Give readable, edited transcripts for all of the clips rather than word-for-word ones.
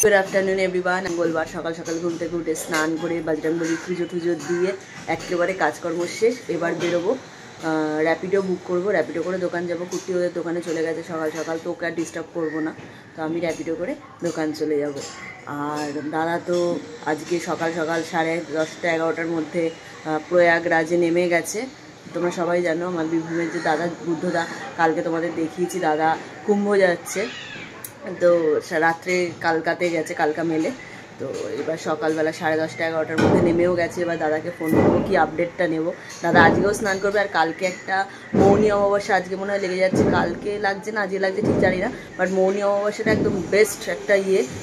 Good afternoon everyone. मंगलवार सकाल सकाल घुम থেকে উঠে স্নান করে বজরংবলী পুজো টুজো দিয়ে একেবারে কাজকর্ম শেষ। এবার বেরোবো, র্যাপিডো বুক করবো, র্যাপিডো করে দোকান যাবো। কুর্তি ওদের দোকানে চলে গেছে সকাল সকাল, তো ওকে আর ডিস্টার্ব করবো না, তো আমি র্যাপিডো করে দোকান চলে যাব। আর দাদা তো আজকে সকাল সকাল 10:30-11টার মধ্যে প্রয়াগরাজে নেমে গেছে। তোমরা সবাই জানো আমার বীরভূমের যে দাদা বুদ্ধদা, কালকে তোমাদের দেখিয়েছি দাদা কুম্ভ যাচ্ছে, তো রাত্রে কালকাতে গেছে, কালকা মেলে। তো এবার সকালবেলা 10:30-11টার মধ্যে নেমেও গেছে। এবার দাদাকে ফোন করবো, কি আপডেটটা নেব। দাদা আজকেও স্নান করবে, আর কালকে একটা মৌনী অমাবস্যা আজকে মনে হয় লেগে যাচ্ছে, কালকে লাগছে না আজকে লাগছে ঠিক জানি না, বাট মৌনী অমাবস্যাটা একদম বেস্ট একটা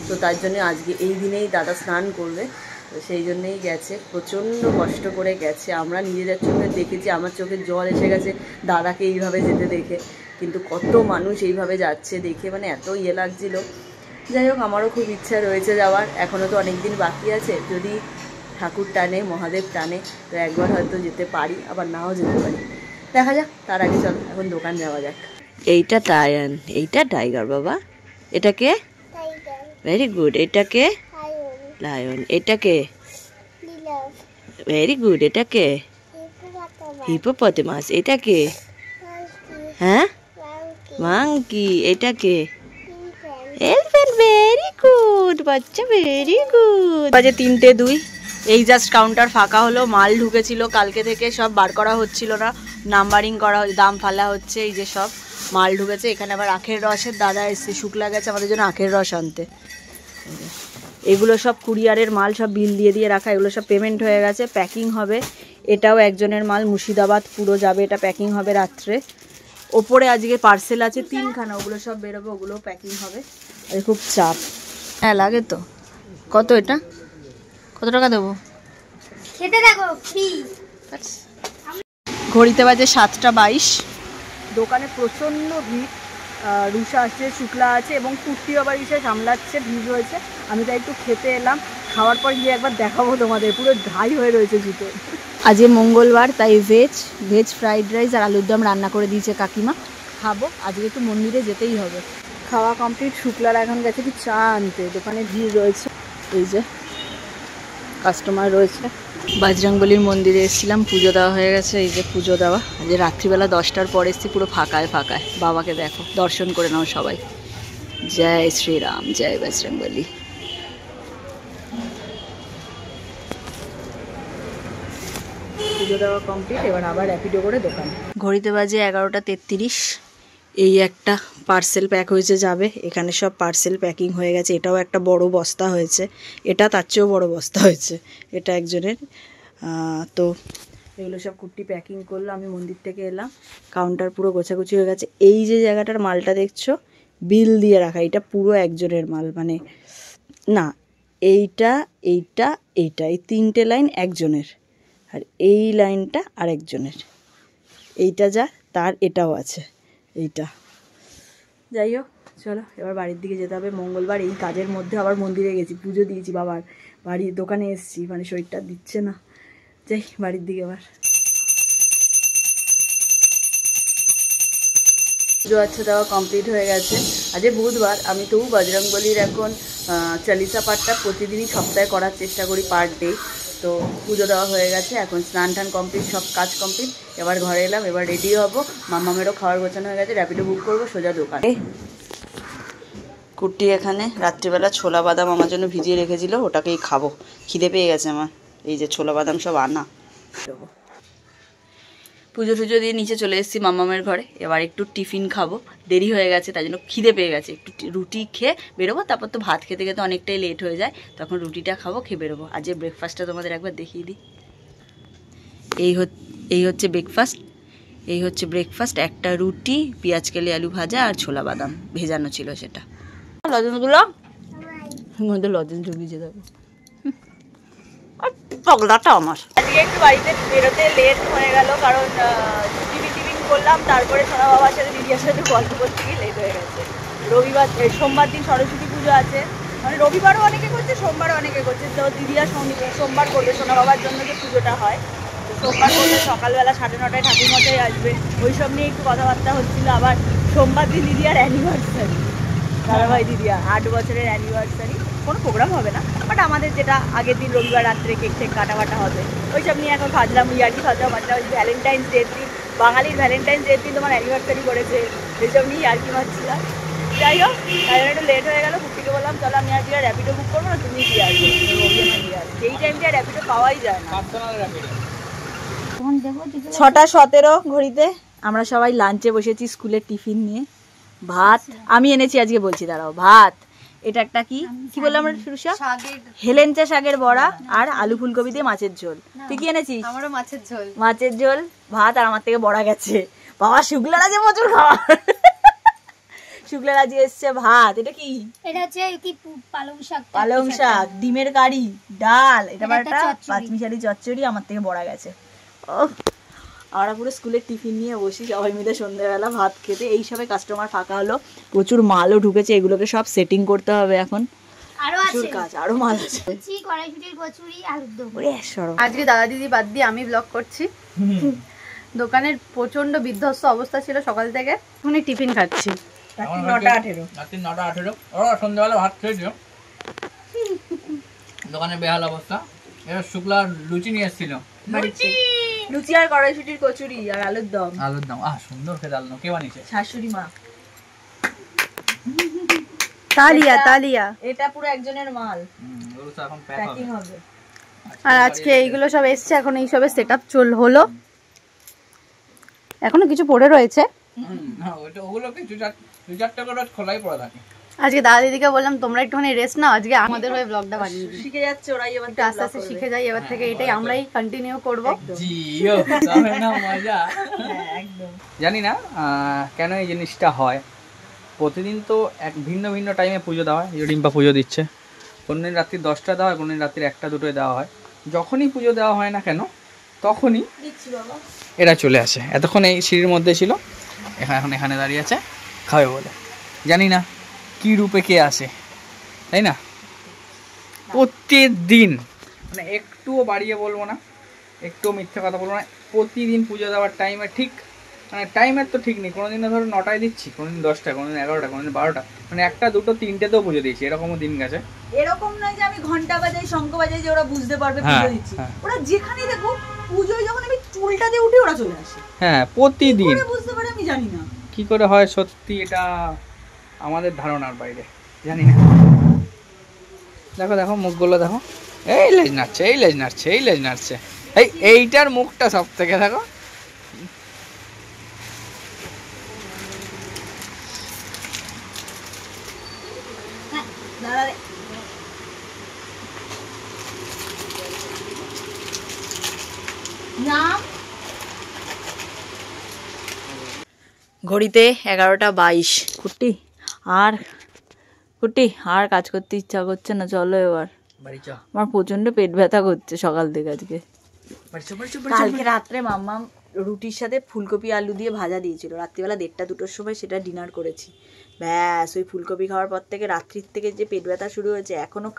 তো তার জন্য আজকে এই দিনেই দাদা স্নান করবে, তো সেই জন্যেই গেছে। প্রচণ্ড কষ্ট করে গেছে, আমরা নিজেদের চোখে দেখেছি, আমার চোখে জল এসে গেছে দাদাকে এইভাবে যেতে দেখে। কিন্তু কত মানুষ এইভাবে যাচ্ছে দেখে মানে এত লাগছিল। যাই হোক, আমারও খুব ইচ্ছা রয়েছে যাওয়ার, এখনও তো অনেক দিন বাকি আছে। যদি ঠাকুর টানে, মহাদেব টানে, তো একবার হয়তো যেতে পারি, আবার নাও যেতে পারি, দেখা যাক। তার আগে চল এখন দোকান যাওয়া যাক। এইটা টায়ান, এইটা টাইগার বাবা, এটাকে ভেরি গুড, এটাকে লায়ন, এটাকে ভেরি গুড, এটাকে হিপোপটেমাস, এটাকে হ্যাঁ মাংকি, এটাকে এলিফ্যান্ট। ভেরি গুড বাচ্চা, ভেরি গুড। বাজে 3:02, এই জাস্ট কাউন্টার ফাঁকা হলো। মাল ঢুকেছিল কালকে থেকে, সব বার করা হচ্ছিল না, নাম্বারিং করা, দাম ফালা হচ্ছে। এই যে সব মাল ঢুকেছে। এখানে আবার আখের রসের দাদা এসছে, শুকলা গেছে আমাদের জন্য আখের রস আনতে। এগুলো সব কুরিয়ারের মাল, সব বিল দিয়ে রাখা, এগুলো সব পেমেন্ট হয়ে গেছে, প্যাকিং হবে। এটাও একজনের মাল, মুর্শিদাবাদ পুরো যাবে, এটা প্যাকিং হবে রাত্রে। ওপরে আজকে পার্সেল আছে 3খানা, ওগুলো সব বেরোবে, ওগুলো প্যাকিং হবে। আর খুব চাপ, হ্যাঁ লাগে তো। কত এটা, কত টাকা দেবো? খেতে দেখো ফ্রি। ঘড়িতে বাজে 7:22। দোকানে প্রচণ্ড ভিড়। রুষা আছে, শুক্লা আছে, এবং কুর্তি আবার এসে সামলাচ্ছে, ভিড় হয়েছে। আমি তাই একটু খেতে এলাম, খাওয়ার পর গিয়ে একবার দেখাবো তোমাদের, পুরো ঢাই হয়ে রয়েছে জুতো। আজকে মঙ্গলবার, তাই ভেজ ফ্রাইড রাইস আর আলুর দম রান্না করে দিয়েছে কাকিমা, খাবো। আজকে একটু মন্দিরে যেতেই হবে। খাওয়া কমপ্লিট, শুক্লারা এখন গেছে কি চা আনতে, দোকানে ভিড় রয়েছে, এই যে কাস্টমার রয়েছে। বজরংবলীর মন্দিরে এসেছিলাম, পুজো দেওয়া হয়ে গেছে, এই যে পুজো দেওয়া। আজ রাত্রিবেলা 10টার পর এসেছি, পুরো ফাঁকায় ফাঁকায়। বাবাকে দেখো, দর্শন করে নাও সবাই। জয় শ্রীরাম, জয় বজরংবলী। পুজো দেওয়া কমপ্লিট, এবার আবার র্যাপিডো করে দোকান। ঘড়িতে বাজে 11:33। এই একটা পার্সেল প্যাক হয়েছে, যাবে। এখানে সব পার্সেল প্যাকিং হয়ে গেছে। এটাও একটা বড় বস্তা হয়েছে, এটা তার চেয়েও বড় বস্তা হয়েছে, এটা একজনের। তো এগুলো সব কুর্তি প্যাকিং করলো। আমি মন্দির থেকে এলাম, কাউন্টার পুরো গোছাগুছি হয়ে গেছে। এই যে জায়গাটার মালটা দেখছো, বিল দিয়ে রাখা, এটা পুরো একজনের মাল, মানে না, এইটা এইটা এইটা, এই 3টে লাইন একজনের, আর এই লাইনটা আরেকজনের। এইটা যা তার, এটাও আছে এইটা। যাই হোক, চলো এবার বাড়ির দিকে যেতে হবে। মঙ্গলবার, এই কাজের মধ্যে আবার মন্দিরে গেছি, পুজো দিয়েছি বাবার, বাড়ির দোকানে এসেছি, মানে শরীরটা দিচ্ছে না। যাই বাড়ির দিকে এবার। পুজো আচ্ছা দেওয়া কমপ্লিট হয়ে গেছে। আজ বুধবার, আমি তবু বজরংবলীর এখন চালিসা পাঠটা প্রতিদিনই সপ্তাহে করার চেষ্টা করি, পার ডে। তো পুজো দেওয়া হয়ে গেছে, এখন স্নান টান কমপ্লিট, সব কাজ কমপ্লিট। এবার ঘরে এলাম, এবার রেডি হবো। মাম্মামেরও খাওয়ার গোছানো হয়ে গেছে, র্যাপিডো বুক করবো, সোজা দোকানে। কুর্তি এখানে রাত্রিবেলা ছোলা বাদাম আমার জন্য ভিজিয়ে রেখেছিল, ওটাকেই খাবো, খিদে পেয়ে গেছে আমার। এই যে ছোলা বাদাম সব আনা। পুজো টুজো দিয়ে নিচে চলে এসেছি মাম্মামের ঘরে, এবার একটু টিফিন খাবো, দেরি হয়ে গেছে, তাই জন্য খিদে পেয়ে গেছে। একটু রুটি খেয়ে বেরোবো, তারপর তো ভাত খেতে খেতে অনেকটাই লেট হয়ে যায়, তখন রুটিটা খাবো, খেয়ে বেরোবো। আজকে ব্রেকফাস্টটা তোমাদের একবার দেখিয়ে দিই। এই হচ্ছে ব্রেকফাস্ট, এই হচ্ছে ব্রেকফাস্ট। একটা রুটি, পেঁয়াজ কেলি আলু ভাজা, আর ছোলা বাদাম ভেজানো ছিল সেটা। লজেন্সগুলো মধ্যে লজেন্স ঢুকিয়ে যাবে, পগলাটা আমার। আজকে একটু বাড়িতে বেরোতে লেট হয়ে গেল, কারণ টিফিন করলাম, তারপরে সোনা বাবার সাথে দিদির সাথে গল্প করতে গিয়ে লেট হয়ে গেছে। রবিবার, সোমবার দিন সরস্বতী পুজো আছে, মানে রবিবারও অনেকে করছে, সোমবারও অনেকে করছে। তো দিদিরা সোমবার করবে, সোনা বাবার জন্য যে পুজোটা হয়, তো সোমবার করবে সকালবেলা 9:30টায় ঠাকুরমশাই আসবে, ওই সব নিয়ে একটু কথাবার্তা হচ্ছিল। আবার সোমবার দিন দিদিয়ার অ্যানিভার্সারি, দাদাভাই দিদিয়া 8 বছরের অ্যানিভার্সারি। কোনো প্রোগ্রাম হবে না, বাট আমাদের যেটা আগের দিন রবিবার রাত্রে কেক টেক কাটা হবে ওইসব নিয়ে এখন খাজলাম, ইয়ার্কি খাজলাম মাত্রা। ভ্যালেন্টাইন্স ডের দিন, বাঙালির ভ্যালেন্টাইন্স ডের দিন তোমার অ্যানিভার্সারি করেছে, এইসব নিয়ে ইয়ার্কি মারছিলাম। যাই হোক, তাই জন্য একটু লেট হয়ে গেলো। কুটিকে বললাম চলো আমি আজকে র্যাপিডো বুক করবো না, তুমি দিয়ে আসবো। যেই টাইমটা র্যাপিডো পাওয়াই যায় না। 6:17 ঘড়িতে আমরা সবাই লাঞ্চে বসেছি স্কুলের টিফিন নিয়ে। ভাত আমি এনেছি আজকে, বলছি দাঁড়াও। ভাত, এটা একটা কি বললাম আমরা সুরসা, হেলেঞ্চা শাকের বড়া আর আলু ফুলকপি দিয়ে মাছের ঝোল। তুই কি এনেছিস? আমারও মাছের ঝোল। মাছের ঝোল, ভাত, আর আমার থেকে বড়া গেছে। বাবা শুক্লার আজকে প্রচুর খাওয়া। শুক্লার আজকে এসছে ভাত। এটা কি? এটা হচ্ছে কি পালং শাক। পালং শাক, ডিমের কারি, ডাল, এটা একটা পাঁচমিশালি চচ্চড়ি, আমার থেকে বড়া গেছে। আমরা পুরো স্কুলের টিফিন নিয়ে বসি সবাই মিলে সন্ধ্যাবেলা ভাত খেতে। এই সবে কাস্টমার ফাঁকা হলো, প্রচুর মালও ঢুকেছে, এগুলোকে সব সেটিং করতে হবে এখন। প্রচুর কাজ, আরো মাল আছে। আজকে দাদা দিদি বাদ দিয়ে আমি ব্লগ করছি। দোকানের প্রচন্ড বিধ্বস্ত অবস্থা ছিল সকাল থেকে, এখন টিফিন খাচ্ছি। 9:18 ওরা সন্ধ্যাবেলা ভাত খেয়েছিল, দোকানে বেহাল অবস্থা। এবার শুক্লা লুচি নিয়ে এসেছিল, লুচি আর কড়াইশুটির কচুরি আর আলুর দম। আলুর দম সুন্দর খেতে। আলু কে বানিয়েছে? শাশুড়ি মা। তালিয়া এটা পুরো একজনের মাল, এগুলো তো এখন প্যাকিং হবে। আর আজকে এইগুলো সব এসছে, এখন এই সবে সেটআপ হলো, এখনো কিছু পড়ে রয়েছে। ওগুলো কিছু চারটে করে খোলাই পড়ে থাকে। আজকে দাদা দিদিকে বললাম তোমরা একটুখানি রেস্ট নাও, আজকে আমাদের হয়ে ব্লগটা বানিয়ে দিই। শিখে যাচ্ছে ওরাই, এবার আস্তে আস্তে শিখে যাই। এবার থেকে এটাই আমরাই কন্টিনিউ করব। জানি না কেন এই জিনিসটা হয়। প্রতিদিন তো এক ভিন্ন ভিন্ন টাইমে পুজো দেওয়া হয়। রিম্পা পুজো দিচ্ছে, কোনদিন রাত্রি 10টা দেওয়া হয়, কোনদিন রাত্রি 1টা 2টোয় দেওয়া হয়। যখনই পুজো দেওয়া হয় না কেন তখনই এরা চলে আসে। এতক্ষণ এই সিঁড়ির মধ্যে ছিল, এখন এখানে দাঁড়িয়ে আছে খাবে বলে। জানি না কি রূপে কে আসে, তাই না? প্রতিদিন, মানে একটুও বাড়িয়ে বলবো না, একটুও মিথ্যে কথা বলবো না, প্রতিদিন পুজো দেওয়ার টাইমে ঠিক, মানে টাইমের তো ঠিক নেই। কোনোদিন ধরো 9টায় দিচ্ছি, কোনোদিন 10টা, কোনোদিন 11টা, কোনোদিন 12টা, মানে 1টা 2টো 3টেতেও পুজো দিয়েছি, এরকমও দিন গেছে। এরকম নয় যে আমি ঘন্টা বাজাই শঙ্খ বাজাই যে ওরা বুঝতে পারবে পুজো দিচ্ছি। ওরা যেখানেই দেখো পুজোয় যখন আমি চুলটা দিয়ে উঠি ওরা চলে আসে। হ্যাঁ, প্রতিদিন বুঝতে পারে আমি জানি না কি করে হয়, সত্যি এটা আমাদের ধারণার বাইরে, জানি না। দেখো দেখো মুখগুলো দেখো, এই লেজ নাড়ছে, এই লেজ নাড়ছে, এই লেজ নাড়ছে। এইটার মুখটা সব থেকে দেখো। ঘড়িতে 11:22। কুটি আর কাজ করতে ইচ্ছা করছে না, চলো এবার বাড়ি চ। আমার প্রচন্ড পেট ব্যথা করছে সকাল থেকে আজকে। কালকে রাত্রে মাম্মাম রুটির সাথে ফুলকপি আলু দিয়ে ভাজা দিয়েছিল, রাত্রিবেলা 1টা 2টোর সময় সেটা ডিনার করেছি। ব্যাস, ওই ফুলকপি খাওয়ার পর থেকে রাত্রির থেকে যে পেট ব্যথা শুরু হয়েছে, এখনো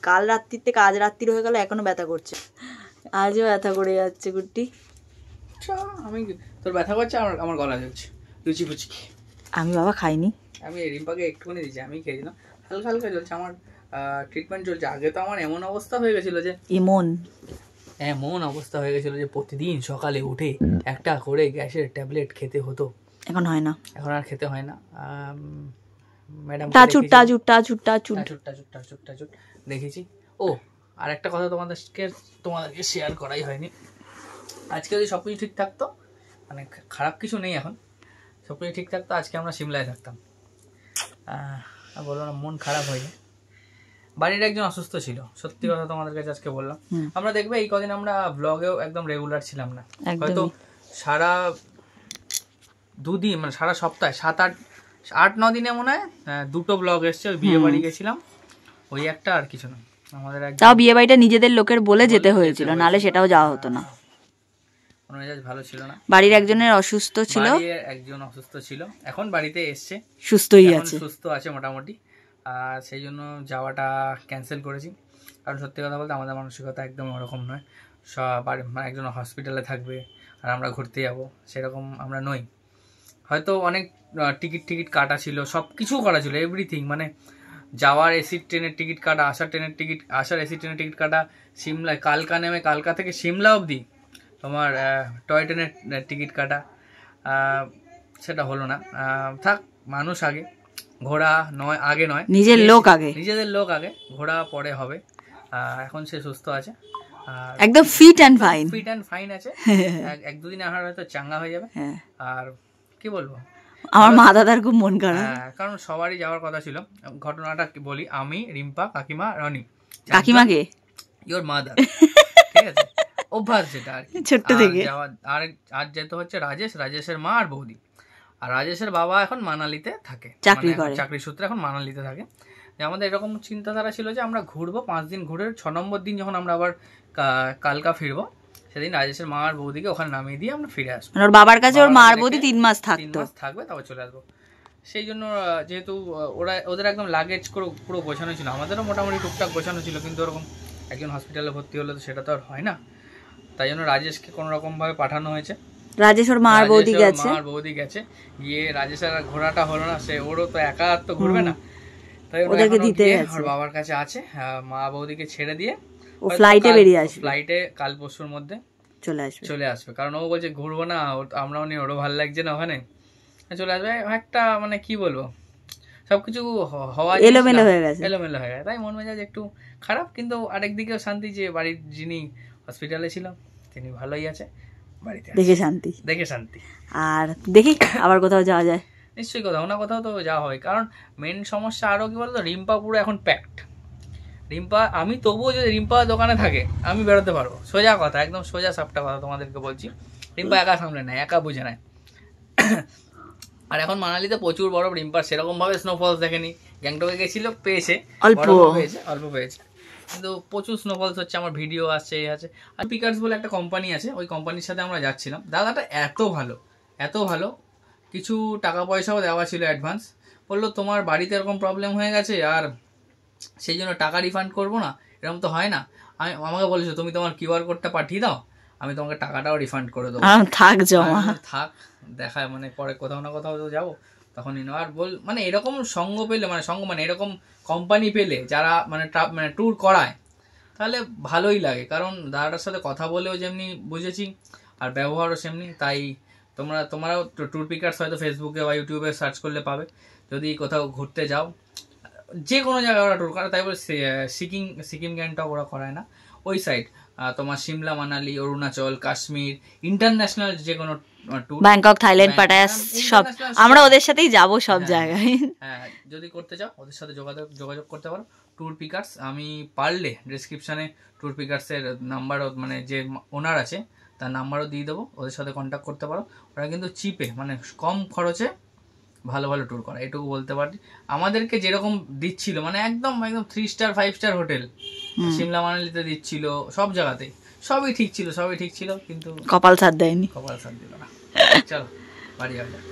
কাল রাত্রির থেকে আজ রাত্রির হয়ে গেল, এখনো ব্যথা করছে, আজও ব্যথা করে যাচ্ছে। কুটি আমি তোর ব্যথা করছে, আমার গলা জ্বলছে। লুচি ফুচি আমি বাবা খাইনি, আমি রিম্পাকে একটুখানি দিয়েছি, আমি খেয়েছিলাম। হালকা হালকা চলছে আমার ট্রিটমেন্ট চলছে। আগে তো আমার এমন অবস্থা হয়ে গেছিল যে প্রতিদিন সকালে উঠে একটা করে গ্যাসের ট্যাবলেট খেতে হতো। এখন হয় না, এখন আর খেতে হয় না। ম্যাডাম দেখেছি। ও আর একটা কথা তোমাদেরকে শেয়ার করাই হয়নি। আজকে যদি সবকিছু ঠিক থাকতো, মানে খারাপ কিছু নেই, এখন সবকিছু ঠিক থাকতো, আজকে আমরা সিমলায় থাকতাম। বলবো না, মন খারাপ হয়ে যায়। বাড়ির একজন অসুস্থ ছিল, সত্যি কথা তোমাদের কাছে আজকে বললাম। আমরা দেখবে এই কদিন আমরা ব্লগেও একদম রেগুলার ছিলাম না, হয়তো সারা 2 দিন, মানে সারা সপ্তাহে 7-8-9 দিনে মনে হয় 2টো ব্লগ এসছে। ওই বিয়ে বাড়ি গেছিলাম, ওই একটা, আর কিছু না। আমাদের তাও বিয়ে বাড়িটা নিজেদের লোকের বলে যেতে হয়েছিল, নাহলে সেটাও যাওয়া হতো না। মেজাজ ভালো ছিল না, বাড়ির একজনের অসুস্থ ছিল, একজন অসুস্থ ছিল, এখন বাড়িতে এসছে, সুস্থ আছে মোটামুটি। আর সেই জন্য যাওয়াটা ক্যান্সেল করেছি। কারণ সত্যি কথা বলতে আমাদের মানসিকতা একদম ওরকম নয়। মানে একজন হসপিটালে থাকবে আর আমরা ঘুরতে যাব, সেরকম আমরা নই। হয়তো অনেক টিকিট কাটা ছিল, সব কিছু করা ছিল, এভরিথিং, মানে যাওয়ার এসি ট্রেনের টিকিট কাটা, আসার এসি ট্রেনের টিকিট কাটা, সিমলায় কালকা নেমে কালকা থেকে সিমলা অবধি তোমার টয় ট্রেনের টিকিট কাটা, সেটা হলো না। থাক, মানুষ আগে, ঘোড়া নয়, আগে নয়, নিজেদের লোক আগে, ঘোড়া পরে হবে। এখন সে সুস্থ আছে, একদম ফিট অ্যান্ড ফাইন আছে। এক দুদিন আহার হয়তো চাঙ্গা হয়ে যাবে। আর কি বলবো, আমার মা দাদার খুব মন খারাপ, কারণ সবারই যাওয়ার কথা ছিল। ঘটনাটা বলি, আমি, রিম্পা, কাকিমা, রনি, কাকিমাকে ইওর মাদার, ঠিক আছে, অভ্যাস যেটা আর ছোট্ট থেকে। আর যেতে হচ্ছে রাজেশের মা আর বৌদি। আর রাজেশের বাবা এখন মানালিতে থাকে, চাকরি সূত্রে এখন মানালিতে থাকে। আমাদের এরকম চিন্তাধারা ছিল যে আমরা ঘুরবো 5 দিন, ঘুরে 6 নম্বর দিন যখন আমরা আবার কালকা ফিরবো, সেদিন রাজেশের মা আর বৌদিকে ওখানে নামিয়ে দিয়ে আমরা ফিরে আসবো। ওর বাবার কাছে ওর মা আর বৌদি 3 মাস থাকবে, তারপর চলে আসবো। সেই জন্য যেহেতু ওদের একদম লাগেজ পুরো গোছানো ছিল, আমাদেরও মোটামুটি টুকটাক গোছানো ছিল, কিন্তু ওরকম একজন হসপিটালে ভর্তি হলে তো সেটা তো আর হয় না। তাই জন্য রাজেশকে কোনো রকম ভাবে পাঠানো হয়েছে। রাজেশ ওর মা আর বৌদি গেছে, গিয়ে রাজেশের ঘোরাটা হলো না, সে ওরও তো একা তো ঘুরবে না, তাই ওদেরকে দিতে গেছে, ওর বাবার কাছে আছে। মা বৌদিকে ছেড়ে দিয়ে ও ফ্লাইটে বেরিয়ে আসবে, ফ্লাইটে কাল পরশুর মধ্যে চলে আসবে। কারণ ও বলছে ঘুরবো না, আমরাও নি, ওরও ভালো লাগছে না ওখানে, চলে আসবে। একটা মানে কি বলবো, সবকিছু হওয়া এলোমেলো হয়ে গেছে, তাই মন মেজাজ একটু খারাপ। কিন্তু আরেকদিকেও শান্তি যে বাড়ির যিনি হসপিটালে ছিল তিনি ভালোই আছে, বাড়িতে দেখে শান্তি। আর দেখি আবার কোথাও যাওয়া যায়, নিশ্চয়ই কোথাও না কোথাও তো যাওয়া হয়। কারণ মেন সমস্যা আরো কি বলতো, রিম্পা পুরো এখন প্যাকড। আমি তবুও যদি রিম্পা দোকানে থাকে আমি বেরোতে পারবো, সোজা কথা, একদম সোজা সাপটা কথা তোমাদেরকে বলছি। রিম্পা একা সামলে নেয়, একা বুঝে নেয়। আর এখন মানালিতে প্রচুর বরফ, রিম্পার সেরকম ভাবে স্নোফলস দেখেনি। গ্যাংটকে গেছিল, পেয়েছে, অল্প পেয়েছে, কিন্তু প্রচুর স্নোফলস হচ্ছে, আমার ভিডিও আসছে, আর পিকার্স বলে একটা কোম্পানি আছে, ওই কোম্পানির সাথে আমরা যাচ্ছিলাম। দাদাটা এত ভালো, কিছু টাকা পয়সাও দেওয়া ছিল অ্যাডভান্স। বললো তোমার বাড়িতে এরকম প্রবলেম হয়ে গেছে আর সেই জন্য টাকা রিফান্ড করবো না, এরকম তো হয় না। আমাকে বলেছো তুমি তোমার কিউআর কোডটা পাঠিয়ে দাও, আমি তোমাকে টাকাটাও রিফান্ড করে দেবো। থাক দেখায়, মানে পরে কোথাও না কোথাও তো যাবো, তখন আর মানে এরকম সঙ্গ পেলে, মানে এরকম কোম্পানি পেলে যারা মানে ট্যুর করায়, তাহলে ভালোই লাগে। কারণ দাদাটার সাথে কথা বলেও যেমনি বুঝেছি আর ব্যবহারও সেমনি। তাই তোমরাও ট্যুর পিকার্স হয়তো ফেসবুকে বা ইউটিউবে সার্চ করলে পাবে। যদি কোথাও ঘুরতে যাও, যে কোনো জায়গায় ওরা ট্যুর করে, তাই বলে সিকিম গ্যাংটক ওরা করায় না, ওই সাইড তোমার সিমলা, মানালি, অরুণাচল, কাশ্মীর, ইন্টারন্যাশনাল যে কোনো ট্যুর, ব্যাংকক, থাইল্যান্ড, পাটায়া, সব আমরা ওদের সাথেই যাব সব জায়গায়। হ্যাঁ, যদি করতে চাও ওদের সাথে যোগাযোগ করতে পারো। ট্যুর পিকার্স, আমি পারলে ডেসক্রিপশনে ট্যুর পিকার্সের নাম্বারও, মানে যে ওনার আছে তার নাম্বারও দিয়ে দেবো, ওদের সাথে কন্ট্যাক্ট করতে পারো। ওরা কিন্তু চিপে, মানে কম খরচে ভালো ভালো ট্যুর করা, এটুকু বলতে পারি। আমাদেরকে যেরকম দিচ্ছিল, মানে একদম 3 স্টার 5 স্টার হোটেল সিমলা মানালিতে দিচ্ছিল, সব জায়গাতেই সবই ঠিক ছিল, কিন্তু কপাল সাথ দিল না। চলো বাড়ি যাওয়া যাক।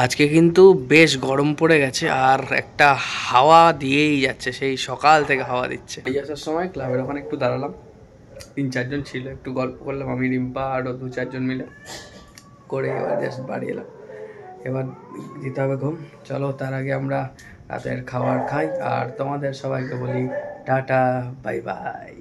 আজকে কিন্তু বেশ গরম পড়ে গেছে, আর একটা হাওয়া দিয়েই যাচ্ছে, সেই সকাল থেকে হাওয়া দিচ্ছে। এই আসার সময় ক্লাবের ওখানে একটু দাঁড়ালাম, 3-4 জন ছিল, একটু গল্প করলাম, আমি, রিম্পা, আরও 2-4 জন মিলে করে এবার জাস্ট বাড়ি এলাম। এবার দিতে হবে ঘুম। চলো তার আগে আমরা রাতের খাবার খাই, আর তোমাদের সবাইকে বলি টাটা, বাই বাই।